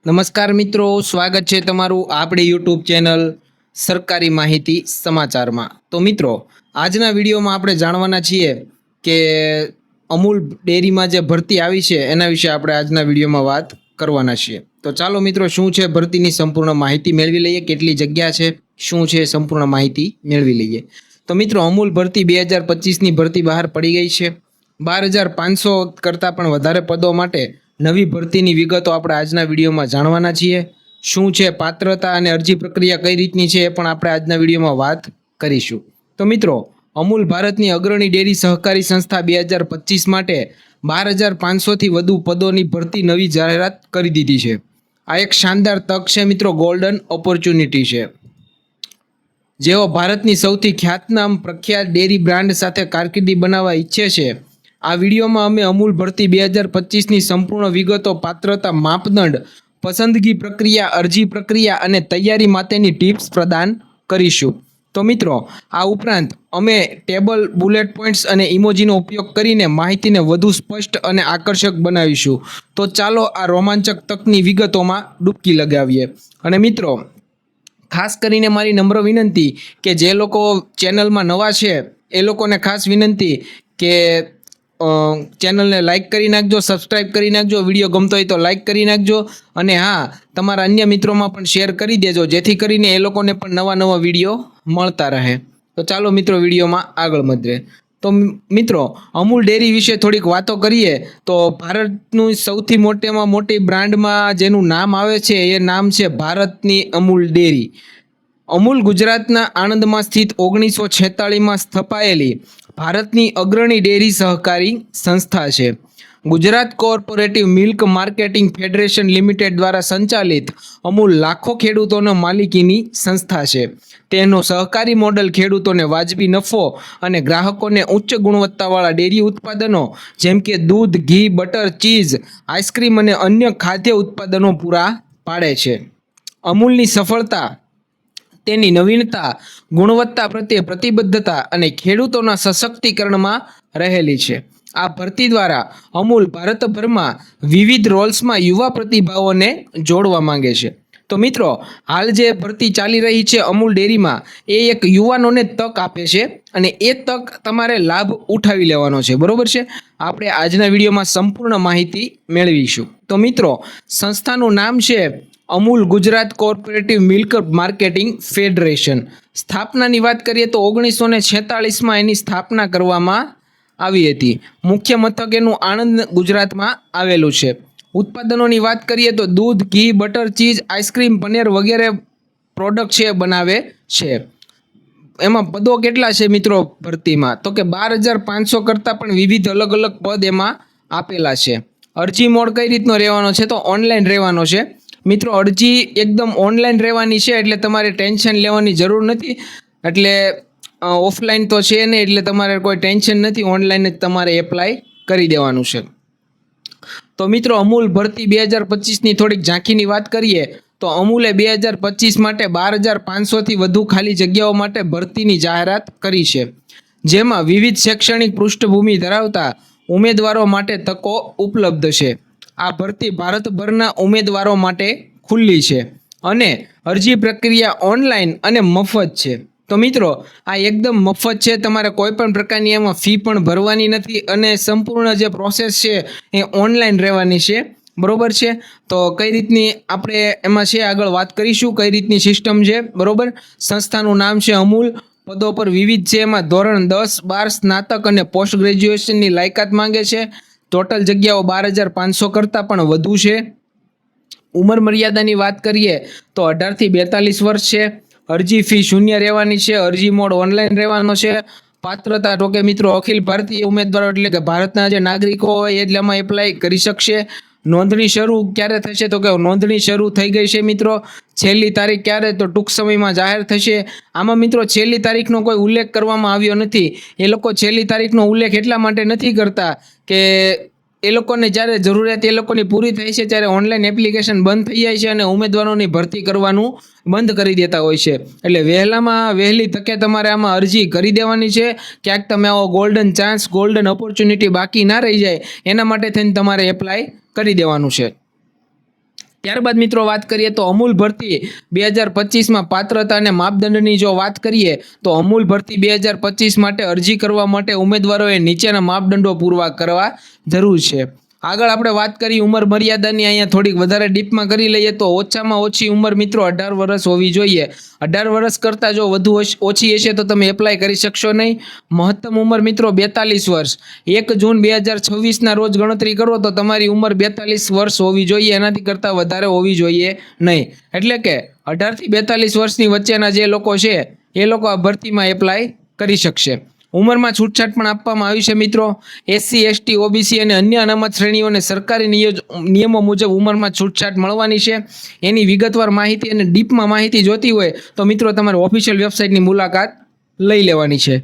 નમસ્કાર મિત્રો, સ્વાગત છે તમારું આપણી યુટ્યુબ ચેનલ સરકારી માહિતી સમાચારમાં। તો મિત્રો, આજના વિડીયોમાં આપણે જાણવાના છીએ કે અમૂલ ડેરીમાં જે ભરતી આવી છે એના વિશે આપણે આજના વિડીયોમાં વાત કરવાના છીએ। તો ચાલો મિત્રો, શું છે ભરતીની સંપૂર્ણ માહિતી મેળવી લઈએ, કેટલી જગ્યા છે, શું છે સંપૂર્ણ માહિતી મેળવી લઈએ। તો મિત્રો, અમૂલ ભરતી 2025ની ભરતી બહાર પડી ગઈ છે। 12,500 કરતાં પણ વધારે પદો માટે નવી ભરતીની વિગતો આપણે આજના વિડીયોમાં જાણવાના છીએ। શું છે પાત્રતા અને અરજી પ્રક્રિયા કઈ રીતની છે એ પણ આપણે આજના વિડીયોમાં વાત કરીશું। તો મિત્રો, અમૂલ ભારતની અગ્રણી ડેરી સહકારી સંસ્થા 2025 માટે 12,500થી વધુ પદોની ભરતી નવી જાહેરાત કરી દીધી છે। આ એક શાનદાર તક છે મિત્રો, ગોલ્ડન ઓપોર્ચ્યુનિટી છે। જેઓ ભારતની સૌથી ખ્યાતનામ પ્રખ્યાત ડેરી બ્રાન્ડ સાથે કારકિર્દી બનાવવા ઈચ્છે છે, આ વિડીયોમાં અમે અમૂલ ભરતી 2025ની સંપૂર્ણ વિગતો, પાત્રતા માપદંડ, પસંદગી પ્રક્રિયા, અરજી પ્રક્રિયા અને તૈયારી માટેની ટિપ્સ પ્રદાન કરીશું। તો મિત્રો, આ ઉપરાંત અમે ટેબલ, બુલેટ પોઈન્ટ્સ અને ઇમોજીનો ઉપયોગ કરીને માહિતીને વધુ સ્પષ્ટ અને આકર્ષક બનાવીશું। તો ચાલો આ રોમાંચક તકની વિગતોમાં ડૂબકી લગાવીએ। અને મિત્રો, ખાસ કરીને મારી નમ્ર વિનંતી કે જે લોકો ચેનલમાં નવા છે એ લોકોને ખાસ વિનંતી કે ચેનલને લાઇક કરી નાખજો, સબસ્ક્રાઇબ કરી નાખજો, વિડીયો ગમતો હોય તો લાઇક કરી નાખજો અને હા, તમારા અન્ય મિત્રોમાં પણ શેર કરી દેજો, જેથી કરીને એ લોકોને પણ નવા વિડીયો મળતા રહે। તો ચાલો મિત્રો, વિડીયોમાં આગળ વધીએ। તો મિત્રો, અમૂલ ડેરી વિશે થોડીક વાતો કરીએ તો ભારતનું સૌથી મોટામાં મોટી બ્રાન્ડમાં જેનું નામ આવે છે એ નામ છે ભારતની અમૂલ ડેરી। અમૂલ ગુજરાતના આણંદમાં સ્થિત 1946માં સ્થપાયેલી ભારતની અગ્રણી ડેરી સહકારી સંસ્થા છે। Gujarat cooperative milk marketing federation limited દ્વારા સંચાલિત અમૂલ લાખો ખેડૂતોના માલિકીની સંસ્થા છે। તેનો સહકારી મોડલ ખેડૂતોને વાજબી નફો અને ગ્રાહકોને ઉચ્ચ ગુણવત્તાવાળા ડેરી ઉત્પાદનો જેમ કે દૂધ, ઘી, બટર, ચીઝ, આઈસ્ક્રીમ અને અન્ય ખાદ્ય ઉત્પાદનો પૂરા પાડે છે। અમૂલની સફળતા તેની નવીનતા, ગુણવત્તા પ્રત્યે પ્રતિબદ્ધતા અને ખેડૂતોના સશક્તિકરણમાં રહેલી છે। આ ભરતી દ્વારા અમૂલ ભારતભરમાં વિવિધ રોલ્સમાં યુવા પ્રતિભાઓને જોડવા માંગે છે। તો મિત્રો, હાલ જે ભરતી ચાલી રહી છે અમૂલ ડેરીમાં, એ એક યુવાનોને તક આપે છે અને એ તક તમારે લાભ ઉઠાવી લેવાનો છે, બરોબર છે। આપણે આજના વિડીયોમાં સંપૂર્ણ માહિતી મેળવીશું। તો મિત્રો, સંસ્થાનું નામ છે Amul Gujarat cooperative milk marketing federation. સ્થાપનાની વાત કરીએ તો 1946માં એની સ્થાપના કરવામાં આવી હતી। મુખ્ય મથક એનું આણંદ ગુજરાતમાં આવેલું છે। ઉત્પાદનોની વાત કરીએ તો દૂધ, ઘી, બટર, ચીઝ, આઈસ્ક્રીમ, પનીર વગેરે પ્રોડક્ટ છે બનાવે છે। એમાં પદો કેટલા છે મિત્રો ભરતીમાં? તો કે 12,500 કરતાં પણ વિવિધ અલગ અલગ પદ એમાં આપેલા છે। અરજી મોડ કઈ રીતનો રહેવાનો છે? તો ઓનલાઈન રહેવાનો છે મિત્રો। અરજી એકદમ ઓનલાઈન રહેવાની છે, એટલે તમારે ટેન્શન લેવાની જરૂર નથી। એટલે ઓફલાઈન તો છે નહીં, એટલે તમારે કોઈ ટેન્શન નથી, ઓનલાઈન જ તમારે એપ્લાય કરી દેવાનું છે। તો મિત્રો, અમૂલ ભરતી 2025ની થોડીક ઝાંખીની વાત કરીએ તો અમૂલે 2025 માટે 12,500થી વધુ ખાલી જગ્યાઓ માટે ભરતીની જાહેરાત કરી છે, જેમાં વિવિધ શૈક્ષણિક પૃષ્ઠભૂમિ ધરાવતા ઉમેદવારો માટે તકો ઉપલબ્ધ છે। આ ભરતી ભારતભરના ઉમેદવારો માટે ખુલ્લી છે અને અરજી પ્રક્રિયા ઓનલાઈન અને મફત છે। તો મિત્રો, આ એકદમ મફત છે, તમારે કોઈ પણ પ્રકારની એમાં ફી પણ ભરવાની નથી અને સંપૂર્ણ જે પ્રોસેસ છે એ ઓનલાઈન રહેવાની છે, બરોબર છે। તો કઈ રીતની આપણે એમાં છે આગળ વાત કરીશું, કઈ રીતની સિસ્ટમ છે, બરોબર। સંસ્થાનું નામ છે અમૂલ, પદો પર વિવિધ છે, એમાં ધોરણ 10, 12 સ્નાતક અને પોસ્ટ ગ્રેજ્યુએશનની લાયકાત માંગે છે। ટોટલ જગ્યાઓ 12,500 કરતાં પણ વધુ છે। ઉંમર મર્યાદાની વાત કરીએ તો 18થી 42 વર્ષ છે। અરજી ફી શૂન્ય રહેવાની છે। અરજી મોડ ઓનલાઈન રહેવાનો છે। પાત્રતા તો કે મિત્રો, અખિલ ભારતીય ઉમેદવારો એટલે કે ભારતના જે નાગરિકો હોય એટલે એમાં એપ્લાય કરી શકશે। નોંધણી શરૂ ક્યારે થશે? તો કે નોંધણી શરૂ થઈ ગઈ છે મિત્રો। છેલ્લી તારીખ ક્યારે? તો ટૂંક સમયમાં જાહેર થશે। આમાં મિત્રો છેલ્લી તારીખનો કોઈ ઉલ્લેખ કરવામાં આવ્યો નથી। એ લોકો છેલ્લી તારીખનો ઉલ્લેખ એટલા માટે નથી કરતા કે એ લોકોને જ્યારે જરૂરિયાત એ લોકોની પૂરી થાય છે ત્યારે ઓનલાઈન એપ્લિકેશન બંધ થઈ જાય છે અને ઉમેદવારોની ભરતી કરવાનું બંધ કરી દેતા હોય છે। એટલે વહેલામાં વહેલી તકે તમારે આમાં અરજી કરી દેવાની છે। ક્યાંક તમે આવો ગોલ્ડન ચાન્સ, ગોલ્ડન ઓપોર્ચ્યુનિટી બાકી ના રહી જાય, એના માટે થઈને તમારે એપ્લાય કરી દેવાનું છે। ત્યારબાદ મિત્રો વાત કરીએ તો અમૂલ ભરતી 2025માં પાત્રતા અને માપદંડની જો વાત કરીએ તો અમૂલ ભરતી 2025 માટે અરજી કરવા માટે ઉમેદવારોએ નીચેના માપદંડો પૂરા કરવા જરૂર છે. આગળ આપણે વાત કરી ઉંમર મર્યાદાની, અહીંયા થોડીક વધારે ડીપમાં કરી લઈએ તો ઓછામાં ઓછી ઉંમર મિત્રો 18 વર્ષ હોવી જોઈએ. 18 વર્ષ કરતાં જો વધુ ઓછી હશે તો તમે એપ્લાય કરી શકશો નહીં. મહત્તમ ઉંમર મિત્રો 42 વર્ષ. 1 જૂન 2026ના રોજ ગણતરી કરો તો તમારી ઉંમર 42 વર્ષ હોવી જોઈએ, એનાથી કરતાં વધારે હોવી જોઈએ નહીં. એટલે કે 18 થી 42 વર્ષની વચ્ચેના જે લોકો છે એ લોકો આ ભરતીમાં એપ્લાય કરી શકશે. ઉંમરમાં છૂટછાટ પણ આપવામાં આવી છે મિત્રો. SC ST OBC અને અન્ય અનામત શ્રેણીઓને સરકારી નિયમો મુજબ ઉંમરમાં છૂટછાટ મળવાની છે. એની વિગતવાર માહિતી અને ડીપમાં માહિતી જોતી હોય તો મિત્રો તમારે ઓફિશિયલ વેબસાઇટની મુલાકાત લઈ લેવાની છે.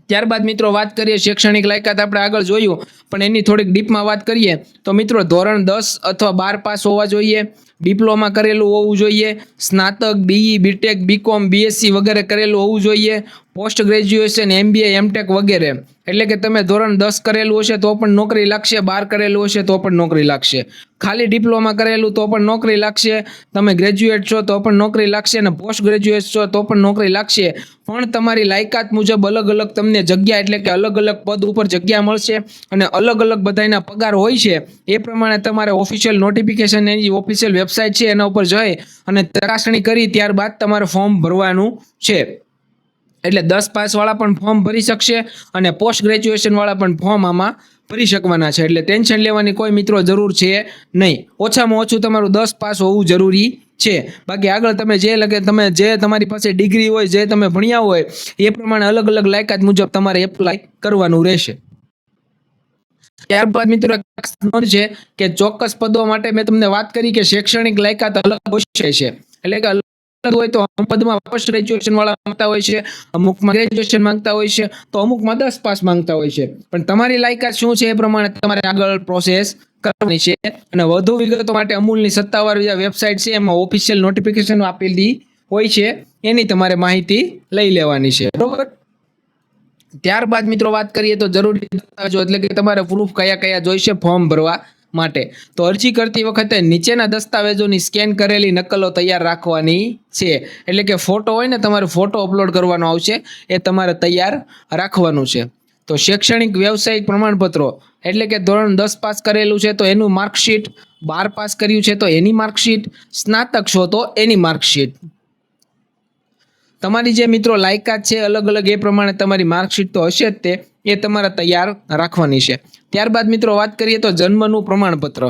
ત્યારબાદ મિત્રો વાત કરીએ શૈક્ષણિક લાયકાત, આપણે આગળ જોયું પણ એની થોડીક ડીપમાં વાત કરીએ તો મિત્રો ધોરણ 10 અથવા 12 પાસ હોવા જોઈએ, ડિપ્લોમા કરેલું હોવું જોઈએ, સ્નાતક, BE BTech BCom BSc વગેરે કરેલું હોવું જોઈએ, પોસ્ટ ગ્રેજ્યુએશન MBA MTech વગેરે. એટલે કે તમે ધોરણ 10 કરેલું હશે તો પણ નોકરી લાગશે, 12 કરેલું હશે તો પણ નોકરી લાગશે, ખાલી ડિપ્લોમા કરેલું તો પણ નોકરી લાગશે, તમે ગ્રેજ્યુએટ છો તો પણ નોકરી લાગશે અને પોસ્ટ ગ્રેજ્યુએટ છો તો પણ નોકરી લાગશે. પણ તમારી લાયકાત મુજબ અલગ અલગ તમને જગ્યા, એટલે કે અલગ અલગ પદ ઉપર જગ્યા મળશે અને અલગ અલગ બધાના પગાર હોય છે. એ પ્રમાણે તમારે ઓફિશિયલ નોટિફિકેશન, એની ઓફિશિયલ વેબસાઇટ છે એના ઉપર જઈ અને ચકાસણી કરી ત્યારબાદ તમારે ફોર્મ ભરવાનું છે. એટલે 10 પાસ વાળા પણ ફોર્મ ભરી શકશે અને પોસ્ટ ગ્રેજ્યુએશન વાળા પણ ફોર્મ આમાં ભરી શકવાના છે. એટલે ટેન્શન લેવાની કોઈ મિત્રો જરૂર છે નહીં. ઓછામાં ઓછું તમારું 10 પાસ હોવું જરૂરી છે. બાકી આગળ તમે જે તમારી પાસે ડિગ્રી હોય, જે તમે ભણ્યા હોય એ પ્રમાણે અલગ અલગ લાયકાત મુજબ તમારે એપ્લાય કરવાનું રહેશે. ત્યારબાદ મિત્રો નોંધ છે કે ચોક્કસ પદો માટે મેં તમને વાત કરી કે શૈક્ષણિક લાયકાત અલગ હોય છે. એટલે કે હોય તો અમુક પદમાં પોસ્ટ ગ્રેજ્યુએશન વાળા માંગતા હોય છે, અમુકમાં ગ્રેજ્યુએશન માંગતા હોય છે, તો અમુકમાં 10 પાસ માંગતા હોય છે. પણ તમારી લાયકાત શું છે એ પ્રમાણે તમારે આગળ પ્રોસેસ કરવાની છે. અને વધુ વિગતો માટે અમૂલની સત્તાવાર વેબસાઇટ છે, એમાં ઓફિશિયલ નોટિફિકેશન આપેલી હોય છે, એની તમારે માહિતી લઈ લેવાની છે. બરોબર. ત્યારબાદ મિત્રો વાત કરીએ તો જરૂરી દસ્તાવેજો, એટલે કે તમારે પ્રૂફ કયા કયા જોઈશે ફોર્મ ભરવા માટે. તો અરજી કરતી વખતે નીચેના દસ્તાવેજોની સ્કેન કરેલી નકલો તૈયાર રાખવાની છે. એટલે કે ફોટો હોય ને, તમારે ફોટો અપલોડ કરવાનો આવશે, એ તમારે તૈયાર રાખવાનું છે. તો શૈક્ષણિક વ્યવસાયિક પ્રમાણપત્રો, એટલે કે ધોરણ 10 પાસ કરેલું છે તો એનું માર્કશીટ, 12 પાસ કર્યું છે તો એની માર્કશીટ, સ્નાતક છો તો એની માર્કશીટ. તમારી જે મિત્રો લાયકાત છે અલગ અલગ, એ પ્રમાણે તમારી માર્કશીટ તો હશે જ, તે એ તમારે તૈયાર રાખવાની છે. ત્યારબાદ મિત્રો વાત કરીએ તો જન્મનું પ્રમાણપત્ર,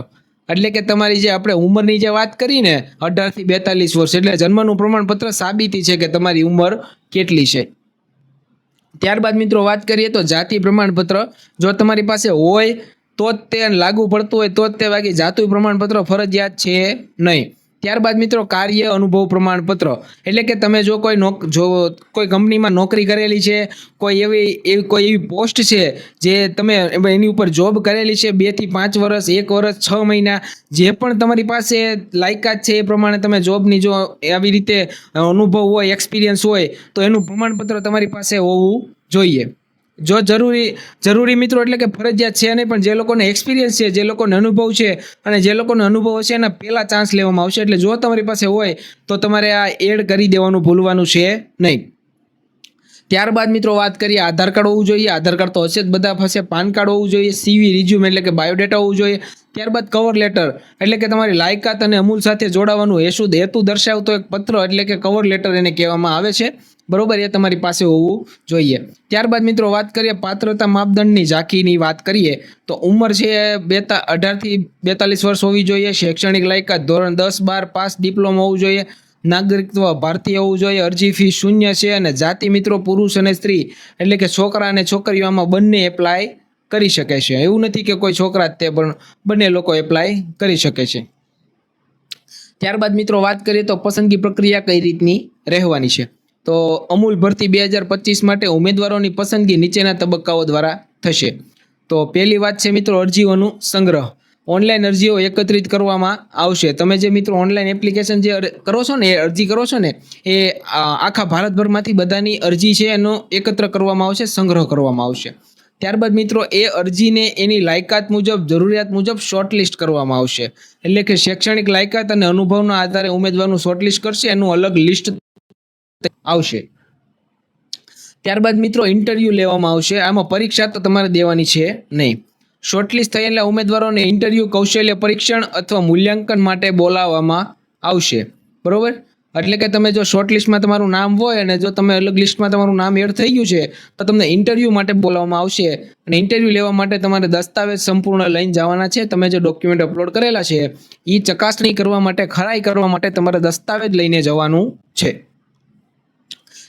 એટલે કે તમારી જે આપણે ઉંમરની જે વાત કરી ને 18 થી 42 વર્ષ, એટલે જન્મનું પ્રમાણપત્ર સાબિતી છે કે તમારી ઉંમર કેટલી છે. ત્યારબાદ મિત્રો વાત કરીએ તો જાતિ પ્રમાણપત્ર, જો તમારી પાસે હોય તો જ તે લાગુ પડતું હોય તો જ તે, બાકી જાતિ પ્રમાણપત્ર ફરજિયાત છે નહીં. ત્યારબાદ મિત્રો કાર્ય અનુભવ પ્રમાણપત્ર, એટલે કે તમે જો કોઈ કંપનીમાં નોકરી કરેલી છે, કોઈ એવી પોસ્ટ છે જે તમે એની ઉપર જોબ કરેલી છે 2 થી 5 વર્ષ, 1 વર્ષ, 6 મહિના, જે પણ તમારી પાસે લાયકાત છે એ પ્રમાણે તમે જોબની જો આવી રીતે અનુભવ હોય, એક્સપિરિયન્સ હોય તો એનું પ્રમાણપત્ર તમારી પાસે હોવું જોઈએ. જો જરૂરી મિત્રો, એટલે કે ફરજિયાત છે નહીં, પણ જે લોકોને એક્સપિરિયન્સ છે, જે લોકોને અનુભવ છે અને જે લોકોને અનુભવ હશે એના પહેલા ચાન્સ લેવામાં આવશે. એટલે જો તમારી પાસે હોય તો તમારે આ એડ કરી દેવાનું ભૂલવાનું છે નહીં. ત્યારબાદ મિત્રો વાત કરીએ આધાર કાર્ડ હોવું જોઈએ. આધાર કાર્ડ તો હશે જ બધા પાસે. પાન કાર્ડ હોવું જોઈએ. CV રિઝ્યુમ, એટલે કે બાયોડેટા હોવું જોઈએ. ત્યારબાદ કવર લેટર, એટલે કે તમારી લાયકાત અને અમૂલ સાથે જોડાવાનું હેતુ દર્શાવતો એક પત્ર, એટલે કે કવર લેટર એને કહેવામાં આવે છે. બરોબર, એ તમારી પાસે હોવું જોઈએ. ત્યારબાદ મિત્રો વાત કરીએ પાત્રતા માપદંડની ઝાંખીની વાત કરીએ તો ઉંમર છે 18 થી 42 વર્ષ હોવી જોઈએ. શૈક્ષણિક લાયકાત ધોરણ 10, 12 પાસ, ડિપ્લોમા હોવું જોઈએ. નાગરિકત્વ ભારતીય હોવું જોઈએ. અરજી ફી 0 છે અને જાતિ મિત્રો પુરુષ અને સ્ત્રી, એટલે કે છોકરા અને છોકરીઓમાં બંને એપ્લાય કરી શકે છે. એવું નથી કે કોઈ છોકરા જ તે, પણ બંને લોકો એપ્લાય કરી શકે છે. ત્યારબાદ મિત્રો વાત કરીએ તો પસંદગી પ્રક્રિયા કઈ રીતની રહેવાની છે. તો અમૂલ ભરતી 2025 માટે ઉમેદવારોની પસંદગી નીચેના તબક્કાઓ દ્વારા થશે. તો પહેલી વાત છે મિત્રો અરજીઓનું સંગ્રહ. ઓનલાઈન અરજીઓ એકત્રિત કરવામાં આવશે. તમે જે મિત્રો ઓનલાઈન એપ્લિકેશન જે કરો છો ને, એ અરજી કરો છો ને, એ આખા ભારતભરમાંથી બધાની અરજી છે એનો એકત્ર કરવામાં આવશે, સંગ્રહ કરવામાં આવશે. ત્યારબાદ મિત્રો એ અરજીને એની લાયકાત મુજબ જરૂરિયાત મુજબ શોર્ટલિસ્ટ કરવામાં આવશે. એટલે કે શૈક્ષણિક લાયકાત અને અનુભવના આધારે ઉમેદવારનું શોર્ટલિસ્ટ કરશે, એનું અલગ લિસ્ટ આવશે. ત્યારબાદ મિત્રો ઇન્ટરવ્યૂ લેવામાં આવશે. આમાં પરીક્ષા તો તમારે દેવાની છે નહીં. શોર્ટલિસ્ટ થયેલા ઉમેદવારોને ઇન્ટરવ્યૂ, કૌશલ્ય પરીક્ષણ અથવા મૂલ્યાંકન માટે બોલાવવામાં આવશે. બરોબર. એટલે કે તમે જો શોર્ટલિસ્ટમાં તમારું નામ હોય અને જો તમે અલગ લિસ્ટમાં તમારું નામ એડ થઈ ગયું છે તો તમને ઇન્ટરવ્યૂ માટે બોલાવવામાં આવશે. અને ઇન્ટરવ્યૂ લેવા માટે તમારે દસ્તાવેજ સંપૂર્ણ લઈને જવાના છે. તમે જે ડોક્યુમેન્ટ અપલોડ કરેલા છે એ ચકાસણી કરવા માટે, ખરાઈ કરવા માટે તમારે દસ્તાવેજ લઈને જવાનું છે.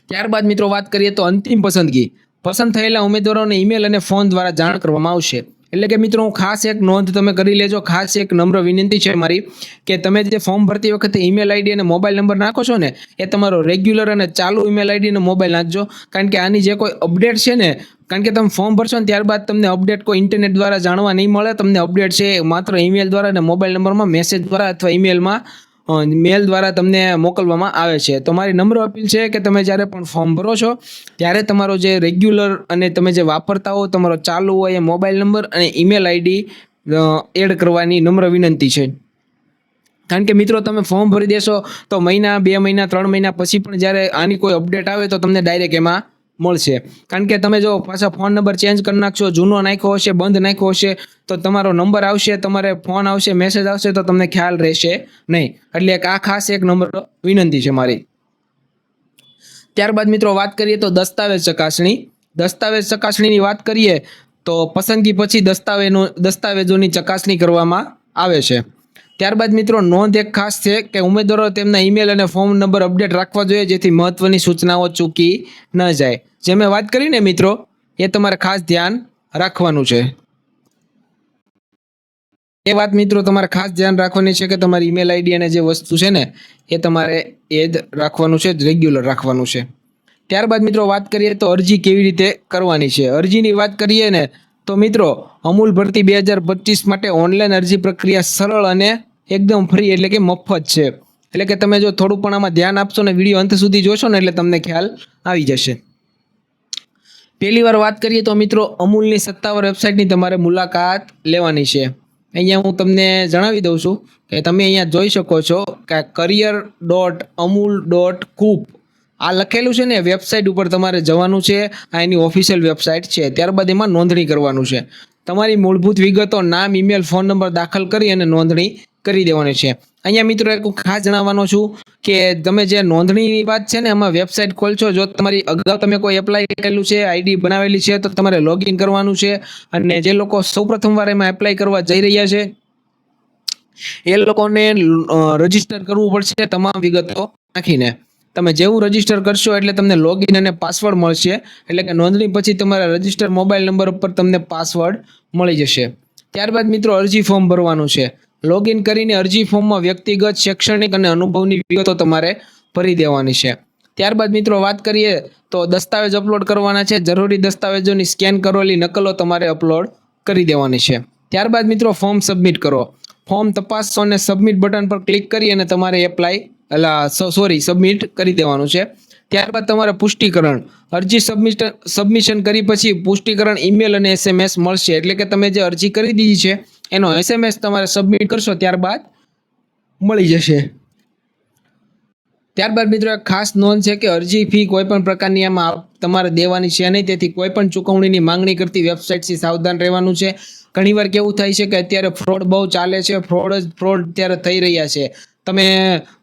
ત્યારબાદ મિત્રો વાત કરીએ તો અંતિમ પસંદગી. પસંદ થયેલા ઉમેદવારોને ઈમેલ અને ફોન દ્વારા જાણ કરવામાં આવશે. એટલે કે મિત્રો ખાસ એક નોંધ તમે કરી લેજો, ખાસ એક નમ્ર વિનંતી છે મારી કે તમે જે ફોર્મ ભરતી વખતે ઈમેલ આઈડી અને મોબાઈલ નંબર નાખો છો ને એ તમારો રેગ્યુલર અને ચાલુ ઈમેલ આઈડી અને મોબાઈલ નાખજો. કારણ કે આની જે કોઈ અપડેટ છે ને, કારણ કે તમે ફોર્મ ભરશો ને ત્યારબાદ તમને અપડેટ કોઈ ઇન્ટરનેટ દ્વારા જાણવા નહીં મળે. તમને અપડેટ છે માત્ર ઈમેલ દ્વારા અને મોબાઈલ નંબરમાં મેસેજ દ્વારા અથવા ઈમેલમાં મેલ દ્વારા તમને મોકલવામાં આવે છે. તો મારી નમ્ર અપીલ છે કે તમે જ્યારે પણ ફોર્મ ભરો છો ત્યારે તમારો જે રેગ્યુલર અને તમે જે વાપરતા હો તમારો ચાલુ હોય એ મોબાઈલ નંબર અને ઈમેલ આઈડી એડ કરવાની નમ્ર વિનંતી છે. કારણ કે મિત્રો તમે ફોર્મ ભરી દેશો તો મહિના, 2 મહિના, 3 મહિના પછી પણ જ્યારે આની કોઈ અપડેટ આવે તો તમને ડાયરેક્ટ એમાં મળશે. કારણ કે તમે જો પાછા ફોન નંબર ચેન્જ કરી નાખશો, જૂનો નાખ્યો હશે, બંધ નાખ્યો હશે તો તમારો નંબર આવશે, તમારે ફોન આવશે, મેસેજ આવશે તો તમને ખ્યાલ રહેશે નહીં. એટલે આ ખાસ એક નંબર વિનંતી છે મારી. ત્યારબાદ મિત્રો વાત કરીએ તો દસ્તાવેજ ચકાસણી. દસ્તાવેજ ચકાસણીની વાત કરીએ તો પસંદગી પછી દસ્તાવેજોની ચકાસણી કરવામાં આવે છે. ત્યારબાદ મિત્રો નોંધ એક ખાસ છે કે ઉમેદવારો તેમના ઈમેલ અને ફોન નંબર અપડેટ રાખવા જોઈએ જેથી મહત્વની સૂચનાઓ ચૂકી ન જાય. જે મેં વાત કરી ને મિત્રો એ તમારે ખાસ ધ્યાન રાખવાનું છે. એ વાત મિત્રો તમારે ખાસ ધ્યાન રાખવાની છે કે તમારી ઈમેલ આઈડી અને જે વસ્તુ છે ને એ તમારે એ જ રાખવાનું છે, રેગ્યુલર રાખવાનું છે. ત્યારબાદ મિત્રો વાત કરીએ તો અરજી કેવી રીતે કરવાની છે. અરજીની વાત કરીએ ને તો મિત્રો અમૂલ ભરતી 2025 માટે ઓનલાઈન અરજી પ્રક્રિયા સરળ અને એકદમ ફ્રી એટલે કે મફત છે. એટલે કે તમે જો થોડું પણ આમાં ધ્યાન આપશો ને, વિડીયો અંત સુધી જોશો ને એટલે તમને ખ્યાલ આવી જશે. પહેલી વાર વાત કરીએ તો મિત્રો અમૂલની સત્તાવાર વેબસાઇટની તમારે મુલાકાત લેવાની છે. અહીંયા હું તમને જણાવી દઉં છું કે તમે અહીંયા જોઈ શકો છો કે career.amul.coop આ લખેલું છે ને વેબસાઇટ ઉપર તમારે જવાનું છે. આ એની ઓફિશિયલ વેબસાઇટ છે. ત્યારબાદ એમાં નોંધણી કરવાનું છે. તમારી મૂળભૂત વિગતો, નામ, ઈમેલ, ફોન નંબર દાખલ કરી અને નોંધણી કરી દેવાની છે. અહીંયા મિત્રો એક ખાસ જણાવવાનો છું કે તમે જે નોંધણીની વાત છે ને એમાં વેબસાઇટ ખોલશો, જો તમારી અગાઉ તમે કોઈ એપ્લાય કરેલું છે, આઈડી બનાવેલી છે તો તમારે લોગિન કરવાનું છે. અને જે લોકો સૌપ્રથમ વાર એમાં એપ્લાય કરવા જઈ રહ્યા છે એ લોકોને રજીસ્ટર કરવું પડશે તમામ વિગતો નાખીને. તમે જેવું રજીસ્ટર કરશો એટલે તમને લોગિન અને પાસવર્ડ મળશે. એટલે કે નોંધણી પછી તમારા રજીસ્ટર મોબાઈલ નંબર ઉપર તમને પાસવર્ડ મળી જશે. ત્યારબાદ મિત્રો અરજી ફોર્મ ભરવાનું છે. લોગિન કરીને અરજી ફોર્મમાં વ્યક્તિગત, શૈક્ષણિક અને અનુભવની વિગતો તમારે ભરી દેવાની છે. ત્યારબાદ મિત્રો વાત કરીએ તો દસ્તાવેજ અપલોડ કરવાના છે. જરૂરી દસ્તાવેજોની સ્કેન કરેલી નકલો તમારે અપલોડ કરી દેવાની છે. ત્યારબાદ મિત્રો ફોર્મ સબમિટ કરો. ફોર્મ તપાસો અને સબમિટ બટન પર ક્લિક કરી અને તમારે સબમિટ કરી દેવાનું છે. ત્યારબાદ તમારે પુષ્ટિકરણ, અરજી સબમિશન કરી પછી પુષ્ટિકરણ ઈમેલ અને SMS મળશે. એટલે કે તમે જે અરજી કરી દીધી છે એનો SMS તમારે સબમિટ કરશો ત્યારબાદ મળી જશે. ત્યારબાદ મિત્રો એક ખાસ નોંધ છે કે અરજી ફી કોઈ પણ પ્રકારની એમાં તમારે દેવાની છે નહીં. તેથી કોઈ પણ ચૂકવણીની માંગણી કરતી વેબસાઇટથી સાવધાન રહેવાનું છે. ઘણીવાર કેવું થાય છે કે અત્યારે ફ્રોડ બહુ ચાલે છે. ફ્રોડ અત્યારે થઈ રહ્યા છે. તમે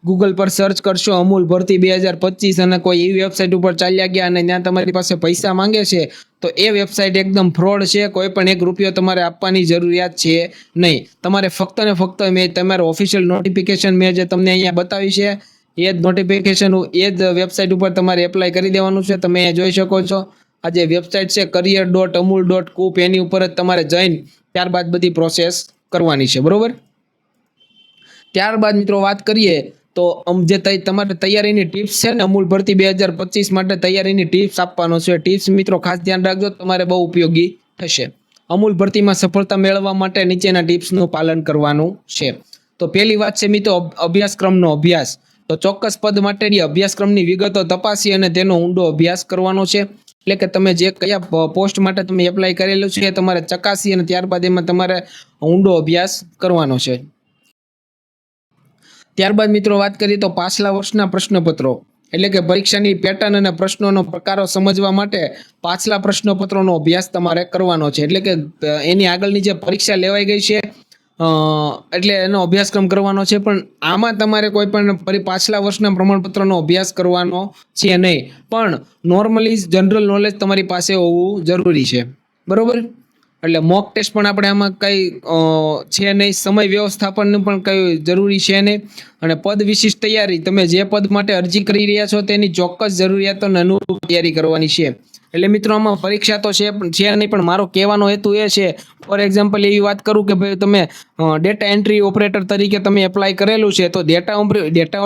ગૂગલ પર સર્ચ કરશો અમૂલ ભરતી 2025 અને કોઈ એવી વેબસાઇટ ઉપર ચાલ્યા ગયા અને ત્યાં તમારી પાસે પૈસા માંગે છે તો એ વેબસાઇટ એકદમ ફ્રોડ છે. કોઈ પણ ₹1 તમારે આપવાની જરૂરિયાત છે નહીં. તમારે ફક્ત ને ફક્ત મેં તમારું ઓફિશિયલ નોટિફિકેશન મેં જે તમને અહીંયા બતાવી છે એ જ નોટિફિકેશન એ જ વેબસાઇટ ઉપર તમારે એપ્લાય કરી દેવાનું છે. તમે જોઈ શકો છો આ જે વેબસાઇટ છે career.amul.coop એની ઉપર જ તમારે જઈને ત્યારબાદ બધી પ્રોસેસ કરવાની છે. બરોબર. ત્યારબાદ મિત્રો વાત કરીએ તો જે તમારે તૈયારીની ટિપ્સ છે ને અમૂલ ભરતી 2025 માટે તૈયારીની ટિપ્સ આપવાનો છે. ટિપ્સ મિત્રો ખાસ ધ્યાન રાખજો, તમારે બહુ ઉપયોગી થશે. અમૂલ ભરતીમાં સફળતા મેળવવા માટે નીચેના ટિપ્સનું પાલન કરવાનું છે. તો પહેલી વાત છે મિત્રો અભ્યાસક્રમનો અભ્યાસ. તો ચોક્કસ પદ માટેની અભ્યાસક્રમની વિગતો તપાસી અને તેનો ઊંડો અભ્યાસ કરવાનો છે. એટલે કે તમે જે કયા પોસ્ટ માટે તમે એપ્લાય કરેલું છે એ તમારે ચકાસી અને ત્યારબાદ એમાં તમારે ઊંડો અભ્યાસ કરવાનો છે. ત્યારબાદ મિત્રો વાત કરીએ તો પાછલા વર્ષના પ્રશ્નપત્રો એટલે કે પરીક્ષાની પેટર્ન અને પ્રશ્નોનો પ્રકારો સમજવા માટે પાછલા પ્રશ્નપત્રોનો અભ્યાસ તમારે કરવાનો છે. એટલે કે એની આગળની જે પરીક્ષા લેવાઈ ગઈ છે એટલે એનો અભ્યાસક્રમ કરવાનો છે, પણ આમાં તમારે કોઈ પણ પાછલા વર્ષના પ્રમાણપત્રનો અભ્યાસ કરવાનો છે નહીં, પણ નોર્મલી જનરલ નોલેજ તમારી પાસે હોવું જરૂરી છે. બરોબર, એટલે મોક ટેસ્ટ પણ આપણે આમાં કંઈ છે નહીં, સમય વ્યવસ્થાપનનું પણ કંઈ જરૂરી છે નહીં, અને પદ વિશિષ્ટ તૈયારી તમે જે પદ માટે અરજી કરી રહ્યા છો તેની ચોક્કસ જરૂરિયાતોને અનુરૂપ તૈયારી કરવાની છે. એટલે મિત્રો આમાં પરીક્ષા તો છે નહીં, પણ મારો કહેવાનો હેતુ એ છે, ફોર એક્ઝામ્પલ એવી વાત કરું કે ભાઈ તમે ડેટા એન્ટ્રી ઓપરેટર તરીકે તમે એપ્લાય કરેલું છે, તો ડેટા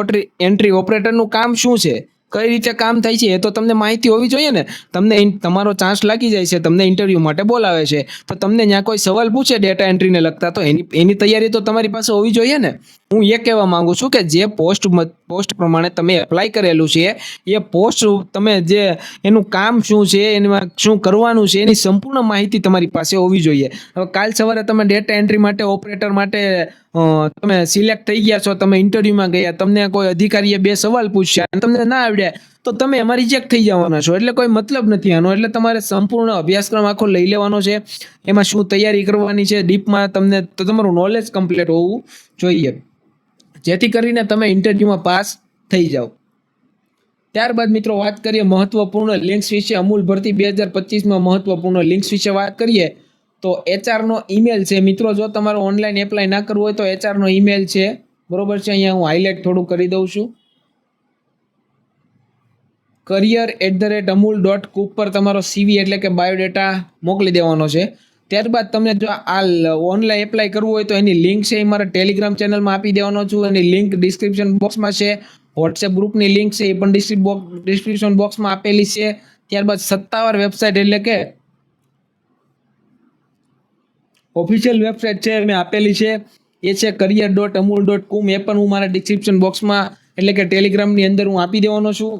એન્ટ્રી ઓપરેટરનું કામ શું છે, કઈ રીતે કામ થાય છે, એ તો તમને માહિતી હોવી જોઈએ ને. તમને તમારો ચાન્સ લાગી જાય છે, તમને ઇન્ટરવ્યૂ માટે બોલાવે છે, તો તમને ત્યાં કોઈ સવાલ પૂછે ડેટા એન્ટ્રીને લગતા, તો એની તૈયારી તો તમારી પાસે હોવી જોઈએ ને. હું એ કહેવા માંગુ છું કે જે પોસ્ટ પ્રમાણે તમે એપ્લાય કરેલું છે એ પોસ્ટ તમે જે એનું કામ શું છે, એમાં શું કરવાનું છે, એની સંપૂર્ણ માહિતી તમારી પાસે હોવી જોઈએ. હવે કાલ સવારે તમે ડેટા એન્ટ્રી માટે ઓપરેટર માટે તમે સિલેક્ટ થઈ ગયા છો, તમે ઇન્ટરવ્યુમાં ગયા, તમને કોઈ અધિકારીએ 2 સવાલ પૂછ્યા અને તમને ના આવડ્યા, તો તમે એમાં રિજેક્ટ થઈ જવાના છો. એટલે કોઈ મતલબ નથી આનો. એટલે તમારે સંપૂર્ણ અભ્યાસક્રમ આખો લઈ લેવાનો છે, એમાં શું તૈયારી કરવાની છે ડીપમાં, તમને તો તમારું નોલેજ કમ્પ્લીટ હોવું જોઈએ, જેથી કરીને તમે ઇન્ટરવ્યુમાં પાસ થઈ જાઓ. ત્યારબાદ મિત્રો વાત કરીએ મહત્વપૂર્ણ લિંક્સ વિશે. અમૂલ ભરતી 2025માં મહત્વપૂર્ણ લિંક્સ વિશે વાત કરીએ તો HR નો ઈમેલ છે મિત્રો. જો તમારે ઓનલાઈન એપ્લાય ના કરવું હોય તો HR નો ઈમેલ છે, બરોબર છે. અહીંયા હું હાઇલાઇટ થોડું કરી દઉં છું. career@amul.coop પર તમારો CV એટલે કે બાયોડેટા મોકલી દેવાનો છે. ત્યારબાદ તમને જો આ ઓનલાઈન એપ્લાય કરવું હોય તો એની લિંક છે એ મારા ટેલિગ્રામ ચેનલમાં આપી દેવાનો છું. એની લિંક ડિસ્ક્રિપ્શન બોક્સમાં છે. વોટ્સએપ ગ્રુપની લિંક છે એ પણ ડિસ્ક્રિપ્શન બોક્સમાં આપેલી છે. ત્યારબાદ સત્તાવાર વેબસાઇટ એટલે કે ઓફિશિયલ વેબસાઇટ છે મેં આપેલી છે, એ છે career.amul.com. એ પણ હું મારા ડિસ્ક્રિપ્શન બોક્સમાં એટલે કે ટેલિગ્રામની અંદર હું આપી દેવાનો છું,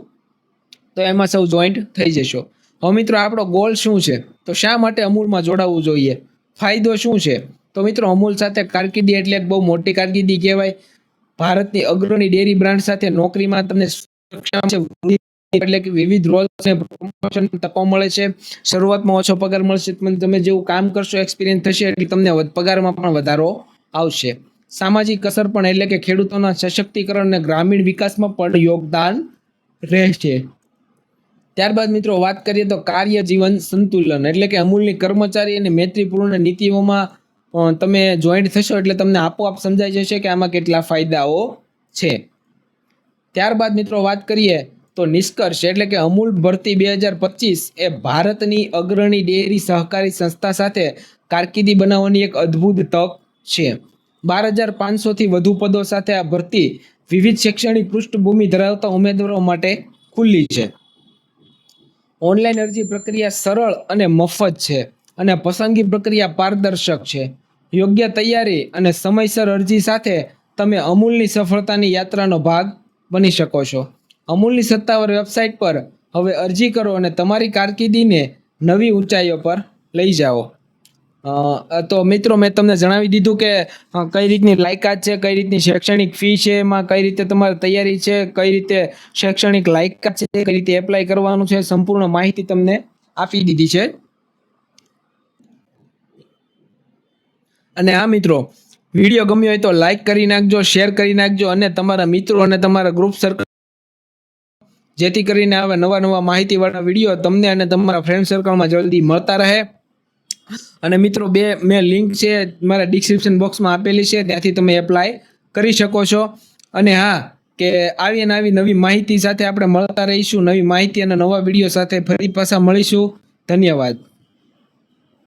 તો એમાં સૌ જોઈન્ટ થઈ જશો. હવે મિત્રો આપણો ગોલ શું છે, તો શા માટે અમૂલમાં જોડાવવું જોઈએ, ફાયદો શું છે, તો મિત્રો અમૂલ સાથે કારકિર્દી એટલે એક બહુ મોટી કારકિર્દી કહેવાય. ભારતની અગ્રણી ડેરી બ્રાન્ડ સાથે નોકરીમાં તમને સુરક્ષા છે, એટલે કે વિવિધ રોલ્સ અને પ્રમોશન તકો મળે છે. શરૂઆતમાં ઓછો પગાર મળશે, પણ તમે જેવું કામ કરશો, એક્સપિરિયન્સ થશે એટલે તમને પગારમાં પણ વધારો આવશે. સામાજિક અસર પણ એટલે કે ખેડૂતોના સશક્તિકરણ અને ગ્રામીણ વિકાસમાં પણ યોગદાન રહેશે. ત્યારબાદ મિત્રો વાત કરીએ તો કાર્ય જીવન સંતુલન એટલે કે અમૂલની કર્મચારી અને મૈત્રીપૂર્ણ નીતિઓમાં તમે જોઈન્ટ થશો એટલે તમને આપોઆપ સમજાઈ જશે કે આમાં કેટલા ફાયદાઓ છે. ત્યારબાદ મિત્રો વાત કરીએ તો નિષ્કર્ષ એટલે કે અમૂલ ભરતી 2025 એ ભારતની અગ્રણી ડેરી સહકારી સંસ્થા સાથે કારકિર્દી બનાવવાની એક અદ્ભુત તક છે. 12,500થી વધુ પદો સાથે આ ભરતી વિવિધ શૈક્ષણિક પૃષ્ઠભૂમિ ધરાવતા ઉમેદવારો માટે ખુલ્લી છે. ઓનલાઈન અરજી પ્રક્રિયા સરળ અને મફત છે, અને પસંદગી પ્રક્રિયા પારદર્શક છે. યોગ્ય તૈયારી અને સમયસર અરજી સાથે તમે અમૂલની સફળતાની યાત્રાનો ભાગ બની શકો છો. અમૂલની સત્તાવાર વેબસાઇટ પર હવે અરજી કરો અને તમારી કારકિર્દીને નવી ઊંચાઈઓ પર લઈ જાઓ. તો મિત્રો મેં તમને જણાવી દીધું કે કઈ રીતની લાયકાત છે, કઈ રીતની શૈક્ષણિક ફી છે, એમાં કઈ રીતે તમારી તૈયારી છે, કઈ રીતે શૈક્ષણિક લાયકાત છે, કઈ રીતે એપ્લાય કરવાનું છે, સંપૂર્ણ માહિતી તમને આપી દીધી છે. અને આ મિત્રો વિડીયો ગમ્યો હોય તો લાઈક કરી નાખજો, શેર કરી નાખજો, અને તમારા મિત્રો અને તમારા ગ્રુપ સર્કલ, જેથી કરીને આવા નવા માહિતીવાળા વિડીયો તમને અને તમારા ફ્રેન્ડ સર્કલમાં જલ્દી મળતા રહે. અને મિત્રો મેં લિંક છે મારા ડિસ્ક્રિપ્શન બોક્સમાં આપેલી છે, ત્યાંથી તમે એપ્લાય કરી શકો છો. અને હા, કે આવી નવી માહિતી સાથે આપણે મળતા રહીશું, નવી માહિતી અને નવા વિડીયો સાથે ફરી પાછા મળીશું. ધન્યવાદ.